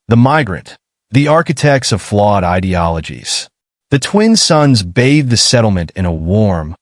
The Migrant, the architects of flawed ideologies. The twin suns bathed the settlement in a warm,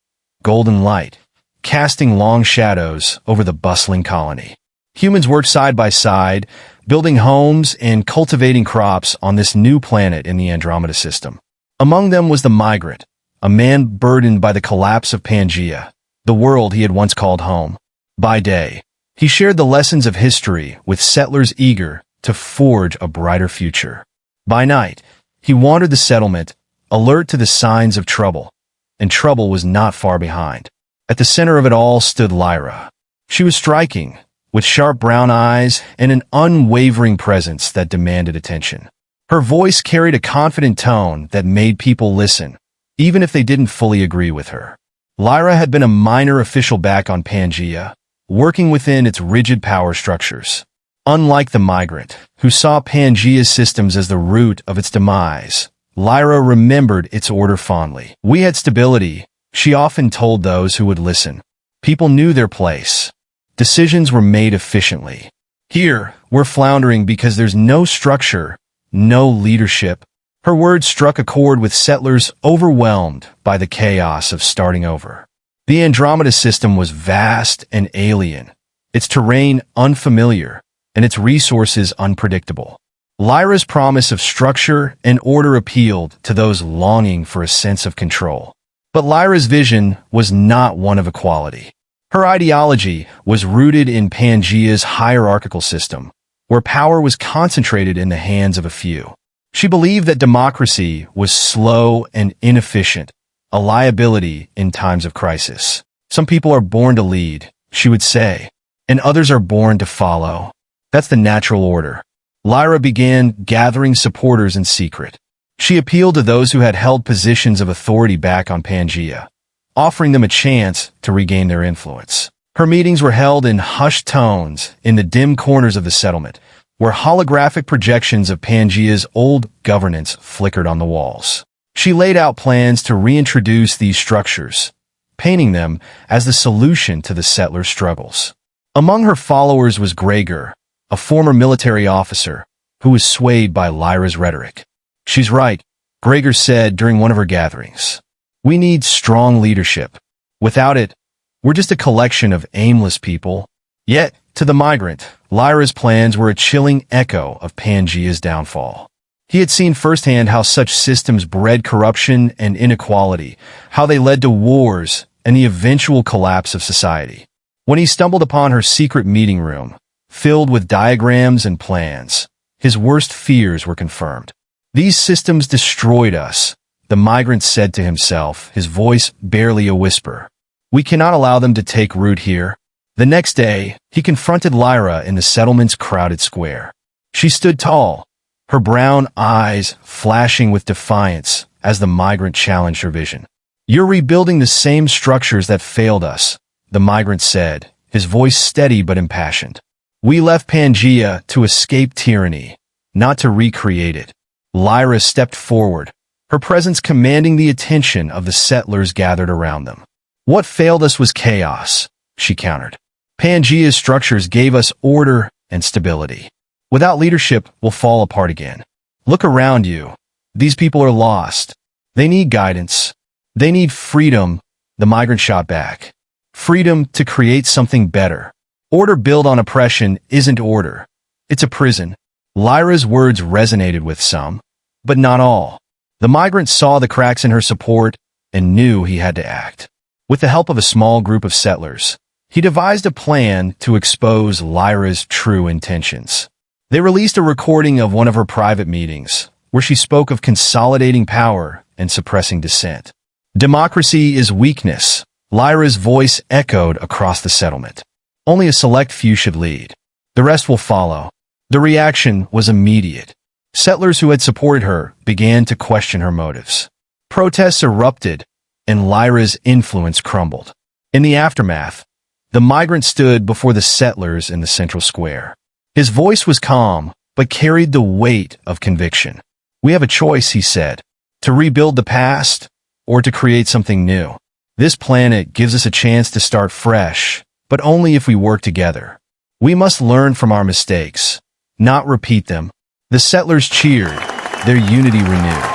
golden light, casting long shadows over the bustling colony. Humans worked side by side, building homes and cultivating crops on this new planet in the Andromeda system. Among them was the Migrant, a man burdened by the collapse of Pangea, the world he had once called home. By day, he shared the lessons of history with settlers eager to forge a brighter future. By night, he wandered the settlement, alert to the signs of trouble, and trouble was not far behind. At the center of it all stood Lyra. She was striking, with sharp brown eyes and an unwavering presence that demanded attention. Her voice carried a confident tone that made people listen, even if they didn't fully agree with her. Lyra had been a minor official back on Pangea, working within its rigid power structures. Unlike the Migrant, who saw Pangea's systems as the root of its demise, Lyra remembered its order fondly. "We had stability," she often told those who would listen. "People knew their place. Decisions were made efficiently. Here, we're floundering because there's no structure, no leadership." Her words struck a chord with settlers overwhelmed by the chaos of starting over. The Andromeda system was vast and alien, its terrain unfamiliar, and its resources unpredictable. Lyra's promise of structure and order appealed to those longing for a sense of control. But Lyra's vision was not one of equality. Her ideology was rooted in Pangea's hierarchical system, where power was concentrated in the hands of a few. She believed that democracy was slow and inefficient, a liability in times of crisis. "Some people are born to lead," she would say, "and others are born to follow. That's the natural order." Lyra began gathering supporters in secret. She appealed to those who had held positions of authority back on Pangea, offering them a chance to regain their influence. Her meetings were held in hushed tones in the dim corners of the settlement, where holographic projections of Pangea's old governance flickered on the walls. She laid out plans to reintroduce these structures, painting them as the solution to the settlers' struggles. Among her followers was Gregor, a former military officer who was swayed by Lyra's rhetoric. "She's right," Gregor said during one of her gatherings. "We need strong leadership. Without it, we're just a collection of aimless people." Yet, to the Migrant, Lyra's plans were a chilling echo of Pangea's downfall. He had seen firsthand how such systems bred corruption and inequality, how they led to wars and the eventual collapse of society. When he stumbled upon her secret meeting room, filled with diagrams and plans, his worst fears were confirmed. "These systems destroyed us," the Migrant said to himself, his voice barely a whisper. "We cannot allow them to take root here." The next day, he confronted Lyra in the settlement's crowded square. She stood tall, her brown eyes flashing with defiance as the Migrant challenged her vision. "You're rebuilding the same structures that failed us," the Migrant said, his voice steady but impassioned. "We left Pangea to escape tyranny, not to recreate it." Lyra stepped forward, her presence commanding the attention of the settlers gathered around them. "What failed us was chaos," she countered. "Pangea's structures gave us order and stability. Without leadership, we'll fall apart again. Look around you. These people are lost. They need guidance. They need freedom," the Migrant shot back. "Freedom to create something better. Order built on oppression isn't order. It's a prison." Lyra's words resonated with some, but not all. The Migrant saw the cracks in her support and knew he had to act. With the help of a small group of settlers, he devised a plan to expose Lyra's true intentions. They released a recording of one of her private meetings, where she spoke of consolidating power and suppressing dissent. "Democracy is weakness," Lyra's voice echoed across the settlement. "Only a select few should lead. The rest will follow." The reaction was immediate. Settlers who had supported her began to question her motives. Protests erupted, and Lyra's influence crumbled. In the aftermath, the Migrant stood before the settlers in the central square. His voice was calm, but carried the weight of conviction. "We have a choice," he said, "to rebuild the past or to create something new. This planet gives us a chance to start fresh, but only if we work together. We must learn from our mistakes, not repeat them." The settlers cheered, their unity renewed.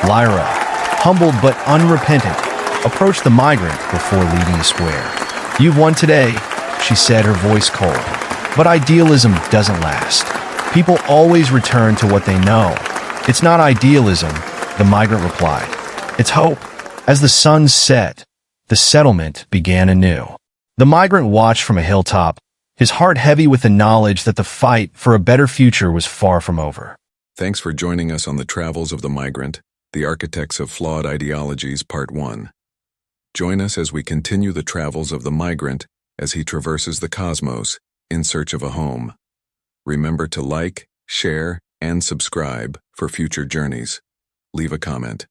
Lyra, humbled but unrepentant, approached the migrant before leaving the square. "You've won today," she said, her voice cold. "But idealism doesn't last. People always return to what they know." "It's not idealism," the migrant replied. "It's hope." As the sun set, the settlement began anew. The migrant watched from a hilltop, his heart heavy with the knowledge that the fight for a better future was far from over. Thanks for joining us on the Travels of the Migrant, the Architects of Flawed Ideologies, Part 1. Join us as we continue the travels of the migrant as he traverses the cosmos in search of a home. Remember to like, share, and subscribe for future journeys. Leave a comment.